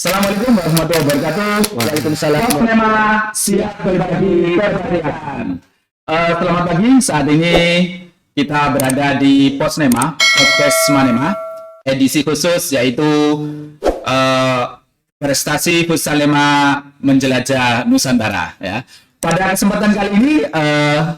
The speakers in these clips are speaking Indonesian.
Assalamualaikum warahmatullahi wabarakatuh. Waalaikumsalam. Tema siap berbagi kebahagiaan. Selamat pagi. Saat ini kita berada di Posnema, podcast Manema, edisi khusus yaitu prestasi futsal Lema menjelajah Nusantara. Ya. Pada kesempatan kali ini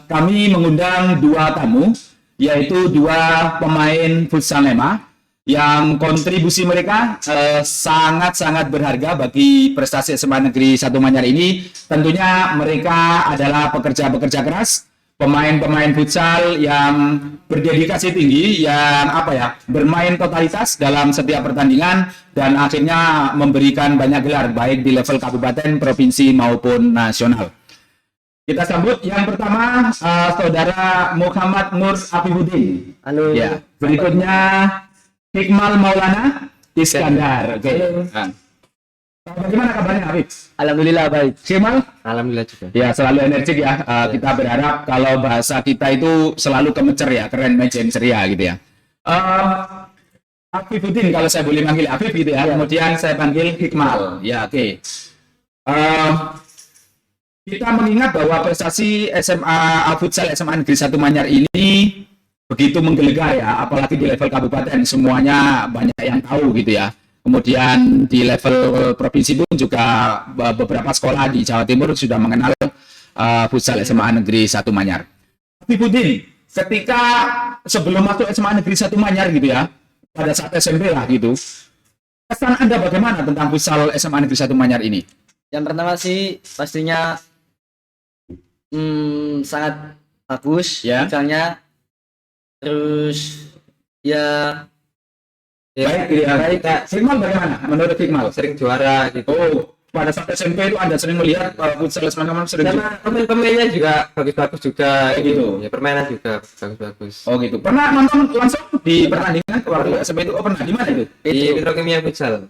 kami mengundang dua tamu, yaitu dua pemain futsal Lema yang kontribusi mereka sangat-sangat berharga bagi prestasi SMA Negeri 1 Manyar ini. Tentunya mereka adalah pekerja-pekerja keras, pemain-pemain futsal yang berdedikasi tinggi, yang bermain totalitas dalam setiap pertandingan dan akhirnya memberikan banyak gelar baik di level kabupaten, provinsi maupun nasional. Kita sambut yang pertama saudara Muhammad Nur Afifuddin. Halo. Ya, berikutnya Hikmal Maulana Iskandar. Oke. Nah. Bagaimana kabarnya, Habib? Alhamdulillah baik. Hikmal? Alhamdulillah juga. Ya, selalu energik ya. Kita berharap kalau bahasa kita itu selalu kemecer ya, keren, matching, ceria gitu ya. Afifuddin kalau saya boleh manggil Afif gitu ya. Kemudian saya panggil Hikmal. Ya, oke. Kita mengingat bahwa prestasi futsal SMA Negeri 1 Manyar ini begitu menggelegar ya, apalagi di level kabupaten semuanya banyak yang tahu gitu ya. Kemudian di level provinsi pun juga beberapa sekolah di Jawa Timur sudah mengenal futsal SMA Negeri 1 Manyar. Afifuddin, ketika sebelum masuk SMA Negeri 1 Manyar gitu ya, pada saat SMP lah gitu, kesan Anda bagaimana tentang futsal SMA Negeri 1 Manyar ini? Yang pertama sih pastinya sangat bagus Ya. misalnya. Terus ya Baik, gitu ya. baik. Hikmal bagaimana? Menurut Hikmal? Sering juara gitu. Oh, pada saat SMP itu Anda sering melihat futsal SMA Negeri sering Sama pemain-pemainnya juga bagus-bagus juga gitu. Ya permainan juga bagus-bagus. Oh gitu. Pernah nonton langsung di pertandingan waktu SMP itu? Oh pernah. Di mana itu? Di Petrokimia Futsal.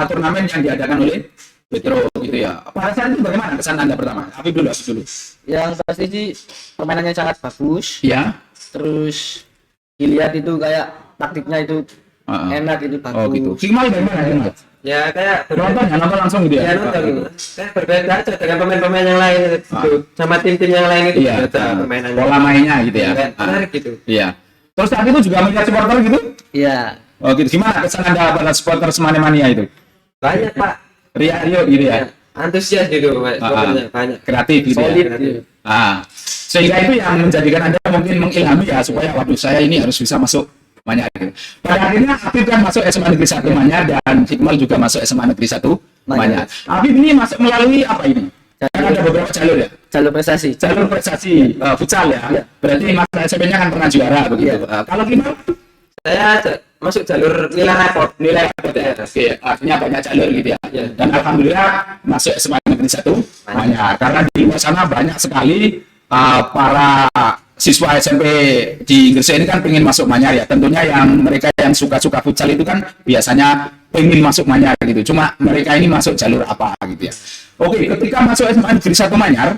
Turnamen yang diadakan oleh Petro gitu ya. Pada saat itu bagaimana kesan Anda pertama? Afif dulu. Yang pasti sih permainannya sangat bagus. Ya. Terus dilihat itu kayak taktiknya itu enak, itu bagus. Oh gitu. Hikmal bagaimana Hikmal? Ya kayak Nonton langsung gitu ya ya? nonton. Kayak berbeda aja dengan pemain-pemain yang lain gitu. Sama tim-tim yang lain itu Iya. beda permainannya. Pola mainnya gitu ya? Kayak menarik gitu. Iya. Terus saat itu juga melihat supporter gitu? Iya. Oh gitu. Gimana kesan Anda pada supporter Semania itu? Banyak Pak. Rio gitu ya? Antusias gitu Pak. Supporternya banyak. Kreatif gitu Solid ya? gitu. Sehingga itu yang menjadikan Anda mungkin mengilhami ya supaya waduh saya ini harus bisa masuk Manyar. Pada akhirnya Afif kan masuk SMA Negeri 1 Manyar dan Hikmal juga masuk SMA Negeri 1 Manyar. Afif ini masuk melalui apa ini? Kan ada beberapa jalur ya? Jalur prestasi. Jalur prestasi futsal ya? Berarti masa SMP-nya kan pernah juara begitu. Kalau Hikmal? Saya masuk jalur nilai rapor. Nilai rapor ya? Oke, artinya banyak jalur gitu ya? Ya. Dan Alhamdulillah masuk SMA Negeri 1 Manyar. Karena di luar sana banyak sekali para siswa SMP di Gresik ini kan pengen masuk Manyar ya. Tentunya yang mereka yang suka-suka futsal itu kan biasanya pengen masuk Manyar gitu. Cuma mereka ini masuk jalur apa gitu ya. Oke, ketika masuk SMA Negeri 1 Manyar,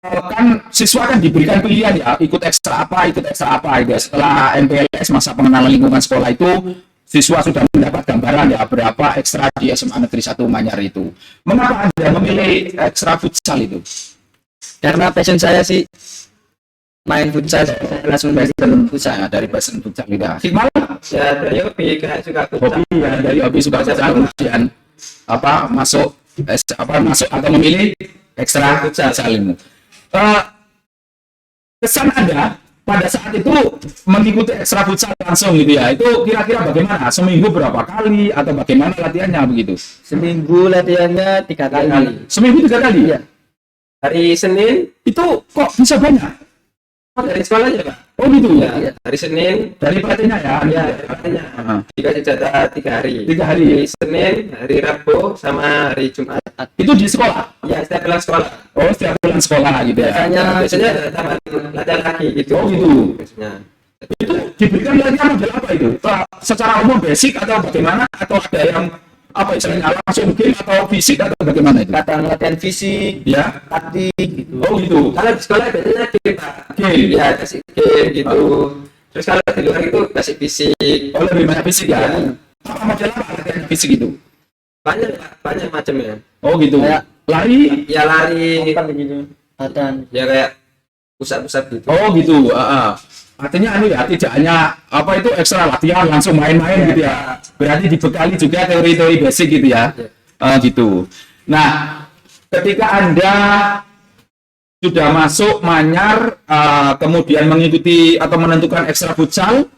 kan siswa kan diberikan pilihan ya, ikut ekstra apa gitu. Setelah MPLS masa pengenalan lingkungan sekolah itu, siswa sudah mendapat gambaran ya berapa ekstra di SMA Negeri 1 Manyar itu. Mengapa Anda memilih ekstra futsal itu? Karena passion saya sih main futsal, saya langsung dari futsal. Dari passion futsal gitu. Hikmal? Ya dari hobi kayak suka futsal. Hobi ya, dari hobi suka futsal kemudian masuk atau memilih ekstra futsal ini. Kesan Anda pada saat itu mengikuti ekstra futsal langsung gitu ya, itu kira-kira bagaimana? Seminggu berapa kali atau bagaimana latihannya begitu? Seminggu latihannya 3 kali. Seminggu 3 kali? Iya. Hari Senin Itu kok bisa banyak? dari sekolah aja Pak. Oh gitu Ya, ya? hari Senin Dari pelatihnya ya? ya katanya dikasih jatah 3 hari. 3 hari? Hari Senin, hari Rabu, sama hari Jumat. Itu di sekolah? Ya setiap pulang sekolah. Oh setiap bulan sekolah gitu ya? Biasanya ada tambahan latihan lagi gitu. Oh gitu? Biasanya. Itu diberikan latihan model apa itu? Secara umum basic atau bagaimana? Atau ada yang istilahnya langsung game atau fisik atau bagaimana itu? Latihan fisik, Ya? taktik gitu. Oh gitu? Kalau di sekolah biasanya game Pak. Game? Ya kasih game gitu. Terus kalau di luar itu kasih fisik. Oh lebih banyak fisik ya? Apa model apa latihan fisik itu? banyak banyak macamnya. Oh gitu. Kayak Lari. Ya lari, Apa begitu? Latihan. ya kayak pusat-pusat gitu. Oh gitu. Artinya anu ya, tidak hanya apa itu ekstra latihan langsung main-main gitu ya. Berarti dibekali juga teori-teori basic gitu ya. Gitu. Nah, ketika Anda sudah masuk Manyar, kemudian mengikuti atau menentukan ekstra futsal,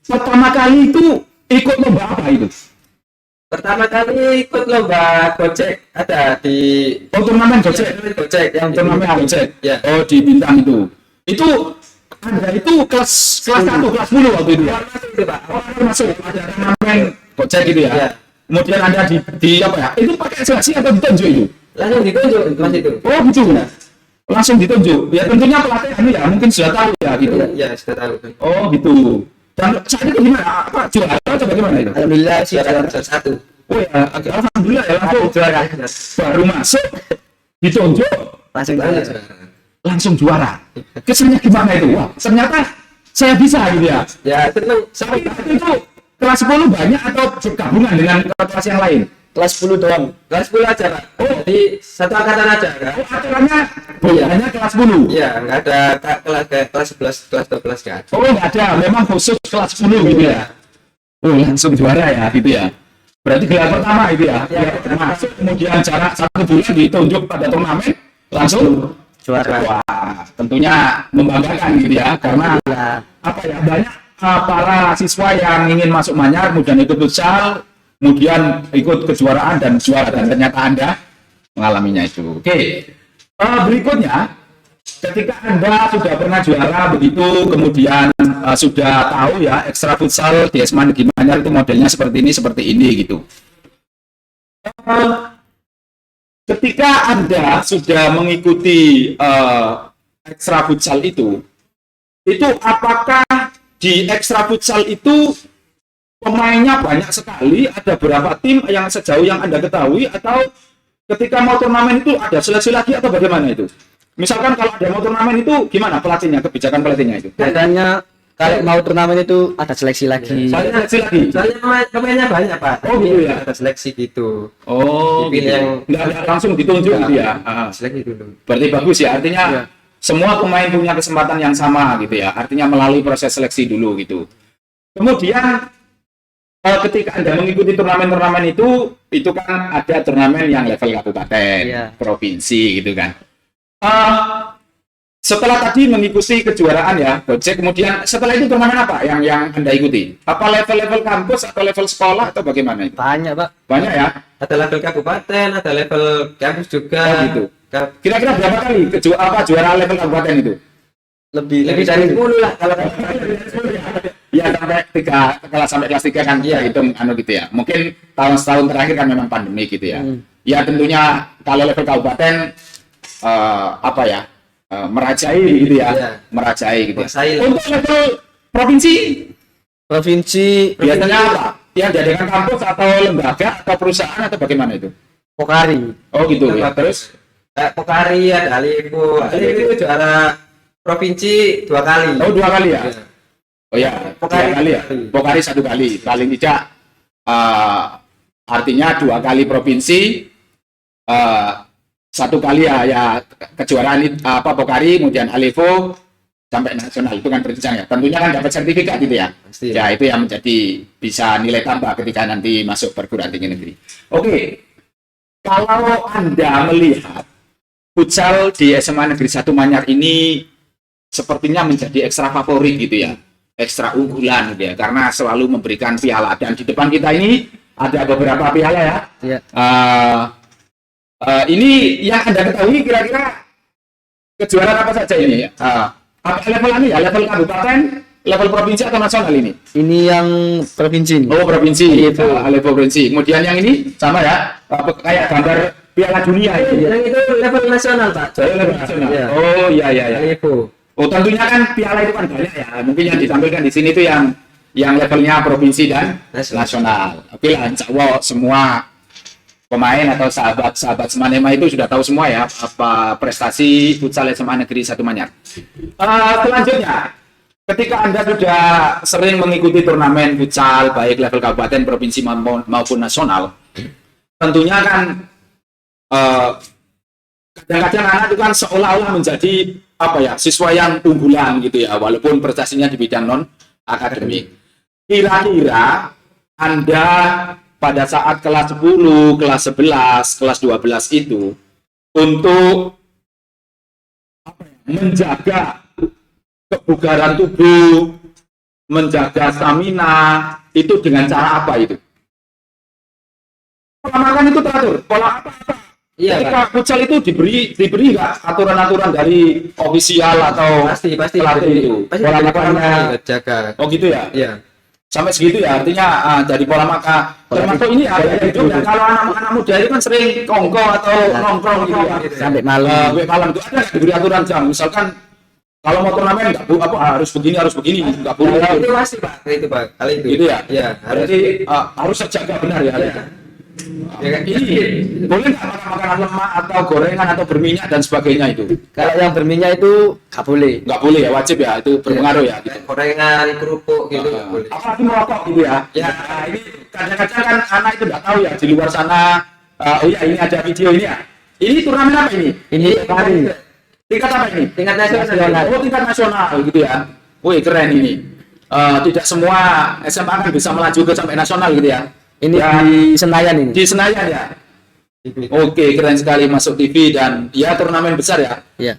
pertama kali itu ikut lomba apa itu? Pertama kali ikut lomba Gojek ada di Oh, turnamen Gojek. Gojek yang Turnamen Gojek. Ya. Oh, di Bintang itu. Itu Anda itu kelas 1, kelas 10 waktu itu ya? Itu Pak. Oh, masuk ada turnamen Gojek gitu ya. Ya. Kemudian Anda di apa ya? Itu pakai seleksi atau ditunjuk itu? Langsung ditunjuk Mas itu. Oh, gitu. Langsung ditunjuk. Ya tentunya pelatih anu ya, mungkin sudah tahu ya gitu. Ya, sudah tahu. Oh, gitu. Dan saat itu gimana? Apa juara atau bagaimana itu? Alhamdulillah sih Juara juara. satu. Oh ya, alhamdulillah ya langsung Juara. baru masuk ditunjuk Langsung juara. langsung juara. Kesannya gimana itu? Wah, ternyata saya bisa gitu ya. Ya, seneng. Sampai itu kelas 10 banyak atau bergabungan dengan kelas yang lain? Kelas 10 doang. Kelas 10 aja, Pak. Oh, jadi satu angkatan aja kan? Oh, aturannya bolanya kelas 10. Iya, nggak ada kelas kayak kelas 11, kelas 12 nggak ada. Oh, nggak ada, memang khusus kelas 10 gitu ya. Oh, langsung juara ya gitu ya. Berarti gelar pertama itu ya. Gelar pertama masuk, kemudian jarak 1 bulan ditunjuk pada turnamen langsung Juara. wah, tentunya membanggakan gitu ya, karena apa ya, banyak para siswa yang ingin masuk Manyar kemudian ikut futsal, kemudian ikut kejuaraan dan juara, dan ternyata Anda mengalaminya itu. Oke. Berikutnya, ketika Anda sudah pernah juara begitu, kemudian sudah tahu ya ekstra futsal di SMA Negeri Manyar itu modelnya seperti ini gitu. Ketika Anda sudah mengikuti ekstra futsal itu apakah di ekstra futsal itu pemainnya banyak sekali, ada berapa tim yang sejauh yang Anda ketahui, atau ketika mau turnamen itu ada seleksi lagi atau bagaimana itu? Misalkan kalau ada mau turnamen itu gimana pelatihnya, kebijakan pelatihnya itu? Katanya kalau mau turnamen itu ada seleksi lagi. Soalnya seleksi lagi. Soalnya pemainnya banyak, Pak. Oh, gitu ya? Ada seleksi gitu. Oh, Dipilih gitu. yang Nggak langsung ditunjuk gitu ya. seleksi dulu. Berarti bagus ya, artinya semua pemain punya kesempatan yang sama gitu ya. Artinya melalui proses seleksi dulu gitu. Kemudian ketika Anda mengikuti turnamen-turnamen itu kan ada turnamen yang level kabupaten, provinsi gitu kan. Setelah tadi mengikuti kejuaraan ya, Gojek, kemudian setelah itu turnamen apa yang Anda ikuti? Apa level-level kampus atau level sekolah atau bagaimana itu? Banyak, Pak. Banyak ya? Ada level kabupaten, ada level kampus juga. Oh, gitu. Kira-kira berapa kali juara level kabupaten itu? Lebih dari 10 lah kalau Ya sampai kelas 3 kan hitung anu gitu ya. Mungkin tahun-tahun terakhir kan memang pandemi gitu ya. Ya tentunya kalau level kabupaten apa ya? Merajai gitu ya. Iya. Merajai gitu ya. Merajai lah. Untuk level provinsi Provinsi biasanya apa? Yang diadakan kampus atau lembaga atau perusahaan atau bagaimana itu? Pokari. Oh gitu ya. Terus Pokari, ada Alipo. Alipo itu juara provinsi 2 kali. oh 2 kali ya? Iya. Oh ya, Pokari 2 kali ya. Pokari 1 kali. Paling tidak artinya 2 kali provinsi, 1 kali ya kejuaraan Pokari, kemudian Alivo sampai nasional itu kan berjenjang ya. Tentunya kan dapat sertifikat gitu ya. Pasti. Ya itu yang menjadi bisa nilai tambah ketika nanti masuk perguruan tinggi negeri. Oke. Kalau Anda melihat futsal di SMA Negeri 1 Manyar ini sepertinya menjadi ekstra favorit gitu ya. Ekstra unggulan gitu ya, karena selalu memberikan piala, dan di depan kita ini ada beberapa piala ya. Iya. Ini yang Anda ketahui kira-kira kejuaraan apa saja ini? Apa level ini ya? Level kabupaten, level provinsi atau nasional ini? Ini yang provinsi. Oh, provinsi. Level provinsi. Kemudian yang ini sama ya? Kayak gambar piala dunia ini. Yang itu level nasional, Pak. Level nasional. Iya. Oh, iya. Alipo. Oh, tentunya kan piala itu kan banyak ya. Mungkin yang ditampilkan di sini itu yang levelnya provinsi dan nasional. Oke lah, insya Allah semua pemain atau sahabat-sahabat Semanema itu sudah tahu semua ya apa prestasi futsal SMA Negeri 1 Manyar. Selanjutnya, ketika Anda sudah sering mengikuti turnamen futsal baik level kabupaten, provinsi maupun nasional, tentunya kan kadang-kadang anak itu kan seolah-olah menjadi apa ya, siswa yang unggulan gitu ya, walaupun prestasinya di bidang non akademik. Kira-kira Anda pada saat kelas 10, kelas 11, kelas 12 itu untuk apa ya, menjaga kebugaran tubuh, menjaga stamina, itu dengan cara apa itu? Pola makan itu teratur, pola apa? Iya, Ketika futsal itu diberi nggak aturan-aturan dari ofisial atau pasti pelatih itu? pasti Pola dari makannya, jaga. oh gitu ya? Iya. Sampai segitu ya, artinya dari pola makan. Termasuk ini ya, hidup ya. Kalau anak-anak muda itu kan sering kongko atau nongkrong gitu ya. Sampai malam. Sampai malam itu ada nggak diberi aturan jam? Misalkan kalau mau turnamen nggak harus begini, nggak boleh. Itu pasti Pak, itu Pak. Kali itu. Gitu ya? Iya, harus. Berarti harus terjaga benar ya. Iya. Ya, kan? Ini boleh nggak makan makanan lemak atau gorengan atau berminyak dan sebagainya itu? Kalau yang berminyak itu nggak boleh. Nggak boleh ya, wajib ya, itu berpengaruh ya. Gitu. Gorengan, kerupuk gitu nggak boleh. Apalagi merokok gitu ya. Ya, ini kadang-kadang kan anak itu nggak tahu ya di luar sana. Oh ya, ini ada video ini ya. Ini turnamen apa ini? Ini lari. Tingkat apa ini? Tingkat nasional. Oh, tingkat nasional gitu ya. Wih, keren ini. Tidak semua SMA kan bisa melaju ke sampai nasional gitu ya. Ini Ya, di Senayan ini. di Senayan ya. Oke, keren sekali masuk TV dan ya turnamen besar ya. Iya.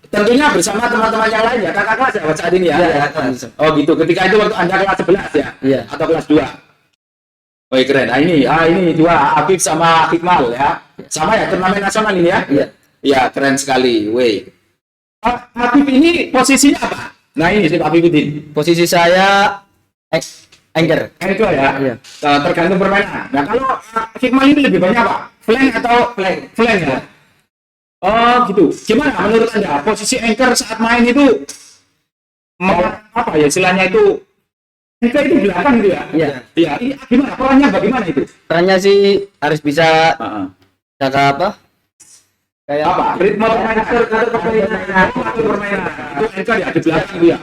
Tentunya bersama teman-teman yang lain ya, kakak kelas ya saat ini ya. Iya, Oh gitu. Ketika itu waktu Anda kelas 11 ya? Iya. Atau kelas 2? Oh keren. Nah ini dua, Afif sama Hikmal ya. Sama ya turnamen nasional ini ya? Iya. Ya, keren sekali. Woi. Afif ini posisinya apa? Nah ini si Afifuddin. Posisi saya anchor. Anchor ya? Iya. Tergantung permainan. Nah kalau Hikmal ini lebih banyak apa? Flank atau flank ya? Oh gitu. Gimana menurut Anda posisi anchor saat main itu apa ya istilahnya itu? Anchor itu belakang gitu ya? Iya. Iya. Ini gimana? Perannya bagaimana itu? Perannya sih harus bisa jaga apa? Kayak Apa? Ritme permainan. Atur permainan. Itu anchor ya di belakang gitu ya?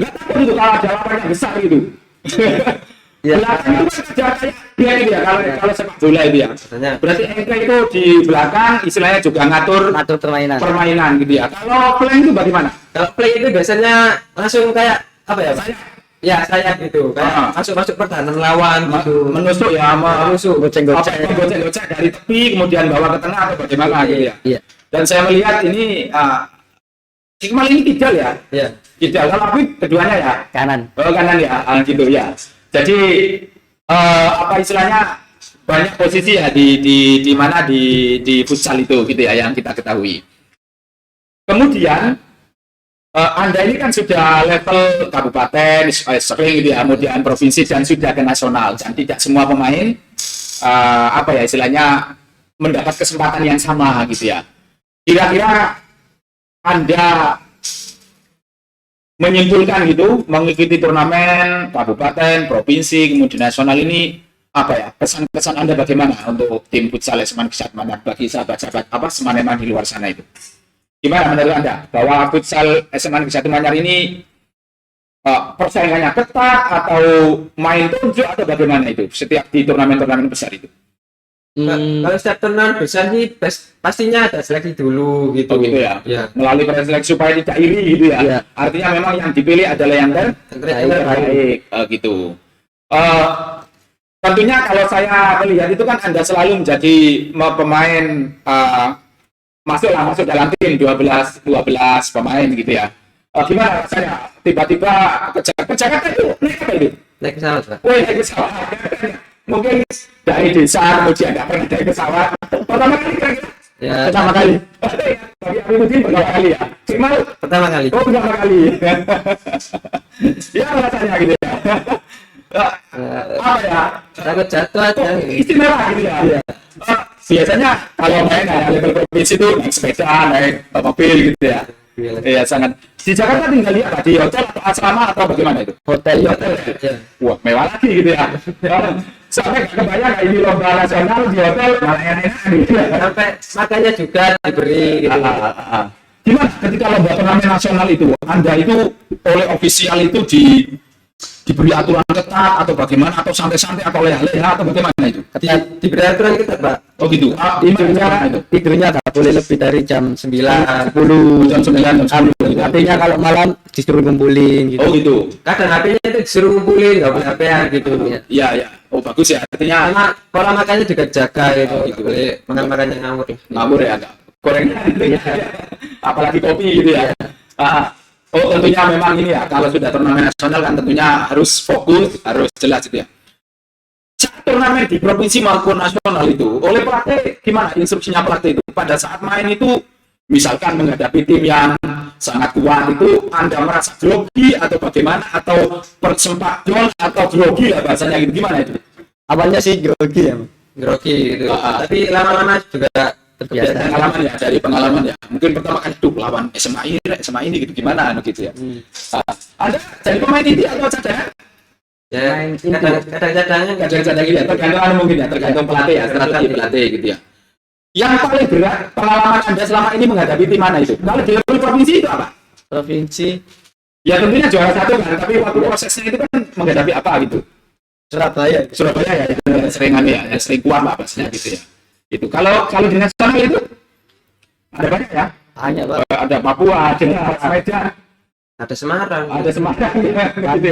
Nggak takut itu kalau ada lawan yang besar gitu. Iya. Belakang itu kan kerja kayak dia gitu ya kalau sepak bola itu ya. Biasanya Berarti anchor itu di belakang istilahnya juga ngatur ngatur permainan. permainan gitu ya. Kalau flank itu bagaimana? kalau play itu biasanya langsung kayak apa ya Pak? Ya saya gitu, kayak masuk pertahanan lawan gitu. Menusuk ya, Menusuk, gocek dari tepi kemudian bawa ke tengah atau bagaimana gitu ya. Iya. Dan saya melihat ini Iqmal ini kidal ya. Iya. Kidal, kalau Afif keduanya ya. Kanan. Oh kanan ya, gitu ya. Jadi apa istilahnya banyak posisi ya di mana di futsal itu gitu ya yang kita ketahui. Kemudian Anda ini kan sudah level kabupaten, sering gitu ya, kemudian provinsi dan sudah ke nasional. Dan tidak semua pemain apa ya istilahnya mendapat kesempatan yang sama gitu ya. Kira-kira Anda menyimpulkan gitu mengikuti turnamen kabupaten, provinsi, kemudian nasional ini apa ya pesan-pesan Anda bagaimana untuk tim futsal Seman Kisat Manyar bagi sahabat-sahabat apa Semaneman di luar sana itu? Gimana menurut Anda bahwa futsal Seman Kisat Manyar ini persaingannya ketat atau main tunjuk atau bagaimana itu setiap di turnamen-turnamen besar itu? Kalau setiap turnamen besar sih pastinya ada seleksi dulu gitu. Oh gitu ya. Ya. Melalui proses seleksi supaya tidak iri gitu ya. Iya. Artinya memang yang dipilih adalah yang terbaik gitu. Tentunya kalau saya melihat itu kan Anda selalu menjadi pemain masuk dalam tim 12 pemain gitu ya. Gimana rasanya tiba-tiba ke Jakarta itu naik apa itu? Naik pesawat Pak. Wih, naik pesawat. Mungkin dari desa kemudian nggak pernah naik pesawat. Pertama kali kira-kira? Ya. Pertama kali. Bagi aku mungkin pertama kali ya. Cuma Pertama kali. oh pertama kali. Ya rasanya gitu ya. Apa ya? Takut jatuh aja. Istimewa gitu ya. Biasanya kalau main level provinsi itu naik sepeda, naik mobil gitu ya. Iya sangat. Di Jakarta tinggal di apa? Di hotel atau asrama atau bagaimana itu? Hotel. Ya. Wah mewah lagi gitu ya. Sampai nggak kebayang nggak ini lomba nasional di hotel malah enak gitu ya. Sampai makannya juga diberi gitu. Gimana ketika lomba turnamen nasional itu, Anda itu oleh ofisial itu diberi aturan ketat atau bagaimana, atau santai-santai atau leha-leha atau bagaimana itu? Diberi aturan kita, Pak. Oh gitu. Tidurnya nggak boleh lebih dari jam 9, 10. Jam 9, jam 10 gitu. Artinya kalau malam disuruh ngumpulin gitu. Oh gitu. Kadang HP-nya itu disuruh ngumpulin, nggak boleh HP-an gitu. Iya, iya. Oh bagus ya. Artinya Sama pola makannya juga jaga gitu, Oh, gitu. Boleh makan-makannya ngawur. ngabur ya agak. Gorengan gitu ya. Apalagi kopi gitu ya. Oh tentunya memang ini ya, kalau sudah turnamen nasional kan tentunya harus fokus, harus jelas gitu ya. Saat turnamen di provinsi maupun nasional itu, oleh pelatih gimana instruksinya pelatih itu? Pada saat main itu, misalkan menghadapi tim yang sangat kuat itu, Anda merasa grogi atau bagaimana? Atau persempat gol atau grogi lah bahasanya gitu, gimana itu? Awalnya sih grogi ya. Grogi gitu. Ah. Tapi lama-lama juga Terbiasa. Pengalaman ya, dari pengalaman ya. Mungkin pertama kali tuh lawan SMA ini gitu, gimana gitu ya. Anda jadi pemain inti atau cadangan? ya kadang-kadangnya nggak Kadang-kadang gitu ya, tergantung mungkin ya, tergantung pelatih ya, strategi pelatih gitu ya. Yang paling berat pengalaman Anda selama ini menghadapi tim mana itu? Kalau di level provinsi itu apa? Provinsi Ya tentunya juara satu kan, tapi waktu prosesnya itu kan menghadapi apa gitu? Surabaya. Surabaya ya, itu seringan ya, yang sering kuat lah pastinya gitu ya. Itu kalau di nasional itu ada banyak ya. Hanya Pak. Ada Papua, ada Medan, ada Semarang. ada Semarang ya, gitu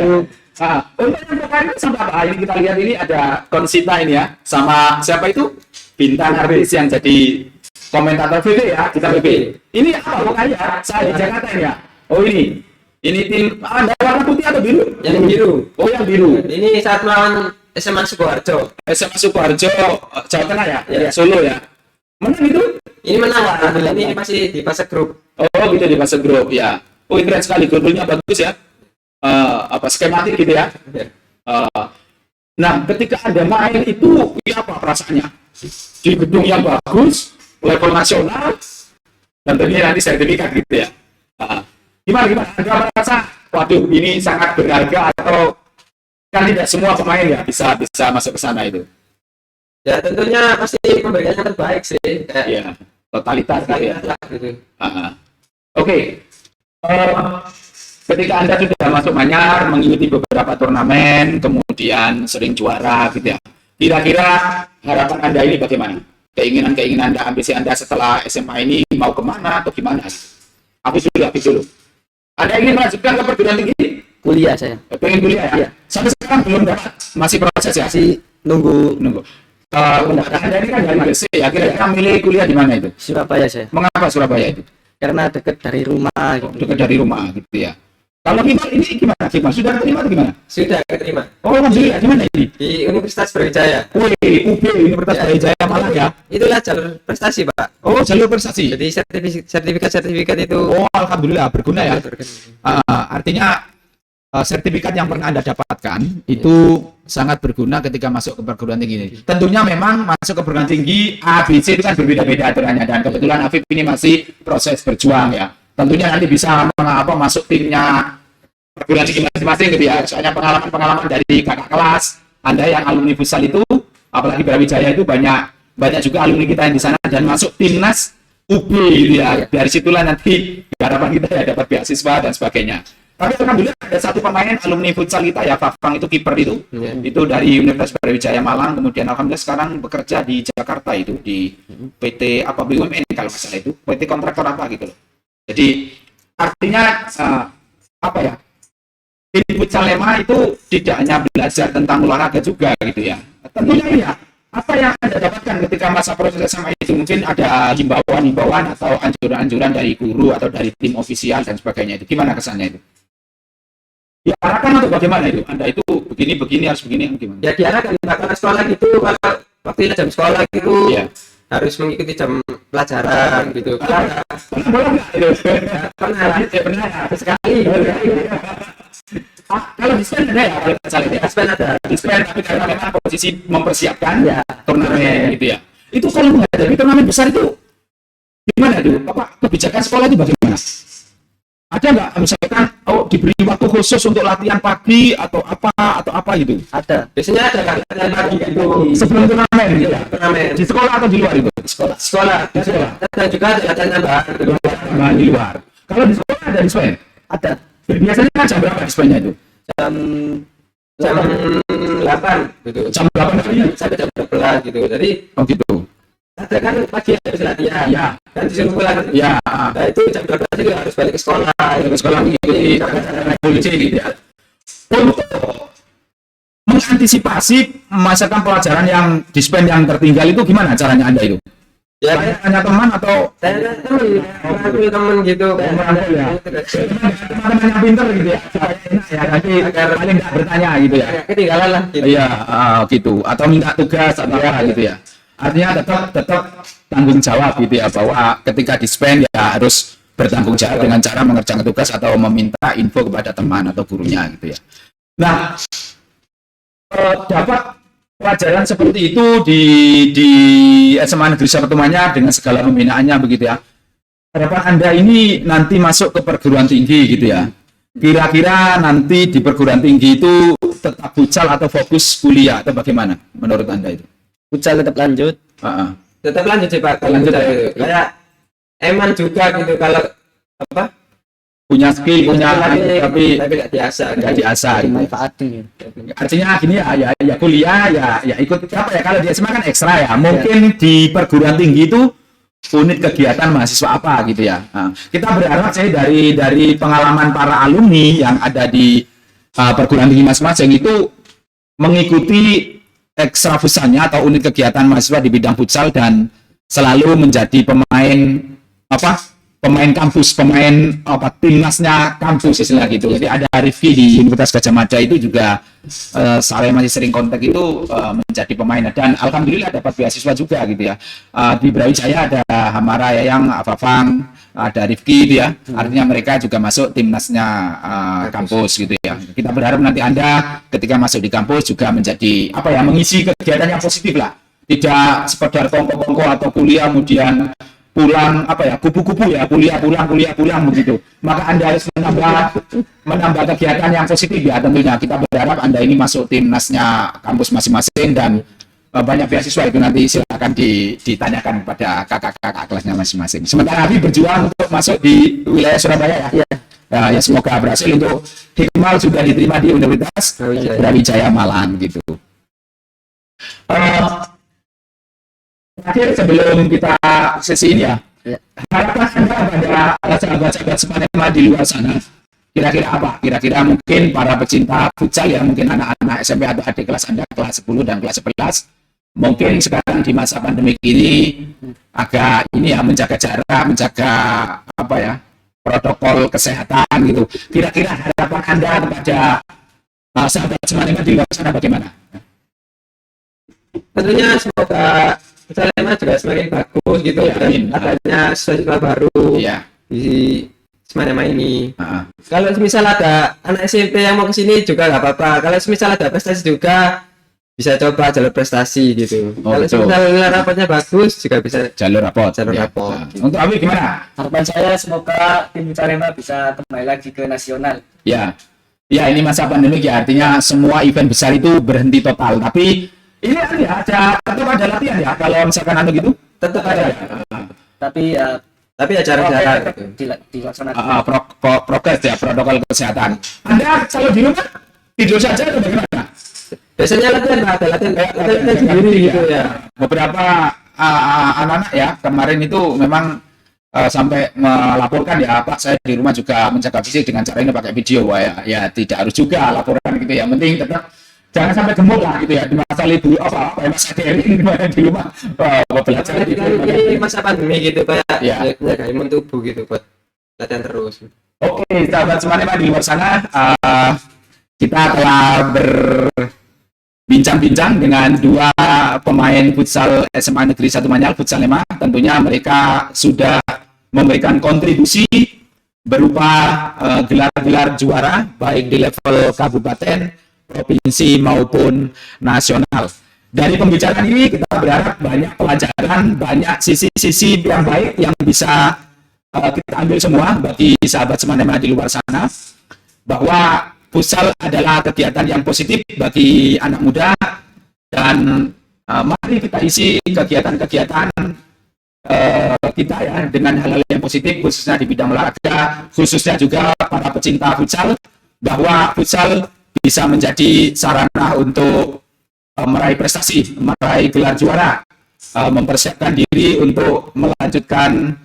ya. Untuk yang berkarir itu sama apa? Ini kita lihat ini ada Konsita ini ya, sama siapa itu? Bintang artis yang jadi komentator VV ya, kita VV. Ini apa pokoknya? Saya di Jakarta ini ya. Oh ini tim Anda warna putih atau biru? Yang biru. Oh yang biru. Ini saat melawan SMA Sukoharjo. SMA Sukoharjo, Jawa Tengah ya, Ya. Solo ya. Menang itu? Ini menang Pak. Ini masih di fase grup. Oh gitu di fase grup ya. Oh keren sekali, grupnya bagus ya. Apa skematik gitu ya. Ya. Nah, ketika Anda main itu, ya apa perasaannya? Di gedung yang bagus, level nasional, dan tentunya nanti sertifikat gitu ya. Gimana? Anda merasa, waduh ini sangat berharga atau kan tidak semua pemain ya bisa masuk ke sana itu? Ya tentunya pasti pemberian yang terbaik sih. Kayak Ya, totalitas gitu ya. lah gitu. Oke. Ketika Anda sudah masuk Manyar, mengikuti beberapa turnamen, kemudian sering juara gitu ya. Kira-kira harapan Anda ini bagaimana? Keinginan Anda, ambisi Anda setelah SMA ini mau kemana atau gimana? Habis dulu. Anda ingin melanjutkan ke perguruan tinggi? Kuliah saya. Pengen kuliah ya? Iya. Sampai sekarang belum dapat, masih proses ya? Masih nunggu Nunggu. Anda ini kan dari Gresik ya, kira-kira milih kuliah di mana itu? Surabaya saya. Mengapa Surabaya itu? Karena dekat dari rumah gitu. Dekat dari rumah gitu ya. Kalau Kimal ini gimana? Kimal sudah terima atau gimana? Sudah keterima Oh, alhamdulillah. Di mana ini? di Universitas Brawijaya. Wih, UB Universitas Ya. Brawijaya Malang ya. Itulah jalur prestasi Pak. Oh, jalur prestasi. Jadi sertifikat itu. Oh, alhamdulillah berguna ya. berguna. Artinya sertifikat yang pernah Anda dapatkan itu sangat berguna ketika masuk ke perguruan tinggi ini. Tentunya memang masuk ke perguruan tinggi ABC itu kan berbeda-beda aturannya, dan kebetulan Afif ini masih proses berjuang ya. Tentunya nanti bisa masuk timnya perguruan tinggi masing-masing gitu ya. Soalnya pengalaman dari kakak kelas Anda yang alumni futsal itu, apalagi Brawijaya itu banyak juga alumni kita yang di sana dan masuk timnas UB gitu ya. Dari situlah nanti harapan kita ya dapat beasiswa dan sebagainya. Tapi alhamdulillah ada satu pemain alumni futsal kita ya, Fafang itu kiper itu. Itu dari Universitas Brawijaya Malang, kemudian alhamdulillah sekarang bekerja di Jakarta itu di PT apa BUMN kalau nggak salah itu, PT kontraktor apa gitu loh. Jadi artinya apa ya? Tim futsal Lema itu tidak hanya belajar tentang olahraga juga gitu ya. Tentunya ini ya, apa yang Anda dapatkan ketika masa proses SMA itu? Mungkin ada himbauan atau anjuran-anjuran dari guru atau dari tim ofisial dan sebagainya itu. Gimana kesannya itu? Diarahkan atau bagaimana itu? Anda itu begini harus begini gimana? Ya diarahkan kalau sekolah gitu, kalau waktu jam sekolah gitu Iya. harus mengikuti jam pelajaran gitu. Pernah bola nggak itu? Pernah. Pernah ya. Sekali. Kalau dispen ada ya, kalau nggak salah ya. Aspen ada. Dispen, tapi karena memang posisi mempersiapkan Ya. turnamen gitu ya. Itu kalau menghadapi turnamen besar itu gimana itu? Apa kebijakan sekolah itu bagaimana? Ada nggak misalkan diberi waktu khusus untuk latihan pagi atau apa gitu? Ada. Biasanya ada kan latihan pagi gitu. Sebelum turnamen gitu ya? Turnamen Di sekolah atau di luar itu? sekolah. Dan juga ada latihan tambahan gitu. Nah, di luar. Kalau di sekolah ada dispen? Ada. Biasanya jam berapa dispennya itu? Jam Jam 8 gitu. Jam 8 pagi? Sampai jam 12 gitu. Jadi Oh gitu. ada kan pagi habis latihan. Ya. Dan disuruh pulang. Ya. Nah itu jam 12 itu harus balik ke sekolah. Ke sekolah mengikuti polisi gitu ya. Untuk mengantisipasi masakan pelajaran yang dispen yang tertinggal itu gimana caranya Anda itu? Ya, Tanya teman atau saya temen, temen gitu. merangkul ya? Teman-teman yang pinter gitu ya? Supaya enak ya, nanti paling nggak bertanya gitu ya? Kayak ketinggalan lah gitu. Iya, gitu. Atau minta tugas atau apa gitu ya? Artinya tetap tanggung jawab gitu ya, bahwa ketika dispen ya harus bertanggung jawab dengan cara mengerjakan tugas atau meminta info kepada teman atau gurunya gitu ya. Nah, dapat pelajaran seperti itu di SMA Negeri Satumannya dengan segala pembinaannya begitu ya. Harapan Anda ini nanti masuk ke perguruan tinggi gitu ya. Kira-kira nanti di perguruan tinggi itu tetap futsal atau fokus kuliah atau bagaimana menurut Anda itu? futsal tetap lanjut. Tetap lanjut sih Pak. Kalau Lanjut futsal ya? gitu. Kayak eman juga gitu kalau apa? Punya skill, punya tapi nggak biasa. nggak diasah gitu. Manfaatin. Artinya gini ya kuliah ya ikut apa ya, kalau di SMA kan ekstra ya. Mungkin di perguruan tinggi itu unit kegiatan mahasiswa apa gitu ya. Nah, kita berharap sih dari pengalaman para alumni yang ada di perguruan tinggi masing-masing itu mengikuti ekstra futsalnya atau unit kegiatan mahasiswa di bidang futsal dan selalu menjadi pemain kampus, pemain timnasnya kampus istilah gitu. Jadi ada Rifki di Universitas Gadjah Mada itu juga saya masih sering kontak itu menjadi pemain dan alhamdulillah dapat beasiswa juga gitu ya. Di Brawijaya ada Hamara Yayang, Fafang, ada Rifki gitu ya. Artinya mereka juga masuk timnasnya kampus gitu ya. Kita berharap nanti Anda ketika masuk di kampus juga menjadi mengisi kegiatan yang positif lah. Tidak sekedar kongko-kongko atau kuliah kemudian pulang kupu-kupu ya, kuliah pulang begitu. Maka Anda harus menambah kegiatan yang positif ya tentunya. Kita berharap Anda ini masuk timnasnya kampus masing-masing dan banyak beasiswa itu nanti silakan ditanyakan kepada kakak-kakak kelasnya masing-masing. Sementara Abi berjuang untuk masuk di wilayah Surabaya ya. Ya semoga berhasil. Untuk Hikmal sudah diterima di Universitas Brawijaya Malang gitu. Terakhir sebelum kita sesi ini ya, harapan Anda pada sahabat-sahabat Semanema di luar sana, kira-kira apa? Kira-kira mungkin para pecinta futsal ya, mungkin anak-anak SMP atau adik kelas Anda kelas 10 dan kelas 11, mungkin sekarang di masa pandemi ini agak menjaga jarak, menjaga protokol kesehatan gitu. Kira-kira harapan Anda kepada sahabat Semanema di luar sana bagaimana? Tentunya semoga Salema juga semakin bagus gitu Ya, dan amin. adanya siswa baru Ya. di Semanema ini. Kalau misal ada anak SMP yang mau ke sini juga nggak apa-apa. Kalau misal ada prestasi juga bisa coba jalur prestasi gitu. Oh, Kalau betul. misal nilai rapotnya bagus juga bisa Jalur rapot. jalur Ya. rapot. Untuk Abi gimana? Harapan saya semoga tim Salema bisa kembali lagi ke nasional. Ya, ini masa pandemi ya, artinya semua event besar itu berhenti total. Tapi ini tetap ada latihan ya, kalau misalkan gitu, Tetap ada. Tapi Tapi ya jarak-jarak gitu. dilaksanakan. prokes ya, protokol kesehatan. Anda kalau di rumah tidur saja atau bagaimana? Biasanya latihan sendiri gitu ya. Beberapa anak-anak ya kemarin itu memang sampai melaporkan ya, Pak saya di rumah juga menjaga fisik dengan cara ini pakai video. Wah, ya tidak harus juga laporan gitu ya, penting tetap jangan sampai gemuk lah gitu ya di masa libur masa daring di rumah belajar Kan gitu. ini masa pandemi gitu kayak Ya. jaga imun tubuh gitu buat latihan terus. Oke, sahabat Semanema di luar sana, kita telah berbincang-bincang dengan dua pemain futsal SMA Negeri 1 Manyar, Futsalema. Tentunya mereka sudah memberikan kontribusi berupa gelar-gelar juara baik di level kabupaten, provinsi maupun nasional. Dari pembicaraan ini kita berharap banyak pelajaran, banyak sisi-sisi yang baik yang bisa kita ambil semua bagi sahabat Semanema di luar sana, bahwa futsal adalah kegiatan yang positif bagi anak muda, dan mari kita isi kegiatan-kegiatan kita ya dengan hal-hal yang positif, khususnya di bidang olahraga, khususnya juga para pecinta futsal, bahwa futsal bisa menjadi sarana untuk meraih prestasi, meraih gelar juara, mempersiapkan diri untuk melanjutkan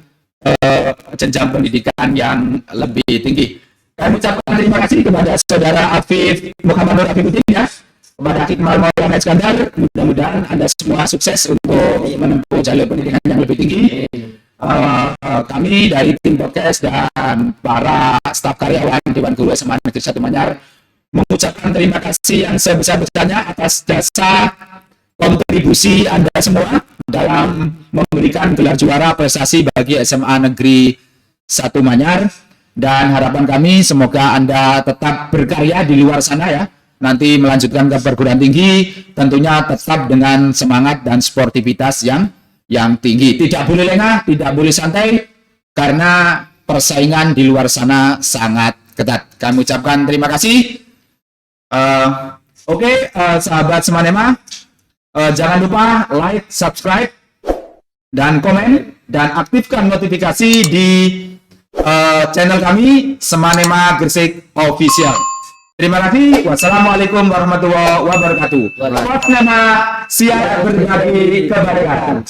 jenjang pendidikan yang lebih tinggi. Kami ucapkan terima kasih kepada saudara Afif Muhammad Nur Afifuddin ya, kepada Hikmal Maulana Iskandar. Mudah-mudahan Anda semua sukses untuk menempuh jalur pendidikan yang lebih tinggi. Kami dari tim podcast dan para staf karyawan Dewan Guru SMA Negeri 1 Manyar mengucapkan terima kasih yang sebesar-besarnya atas jasa kontribusi Anda semua dalam memberikan gelar juara prestasi bagi SMA Negeri 1 Manyar. Dan harapan kami semoga Anda tetap berkarya di luar sana ya, nanti melanjutkan ke perguruan tinggi, tentunya tetap dengan semangat dan sportivitas yang tinggi. Tidak boleh lengah, tidak boleh santai, karena persaingan di luar sana sangat ketat. Kami ucapkan terima kasih. Oke, sahabat Semanema, jangan lupa like, subscribe, dan komen, dan aktifkan notifikasi di channel kami Semanema Gresik Official. Terima kasih. Wassalamualaikum warahmatullahi wabarakatuh. Semanema siap berbagi kebaikan.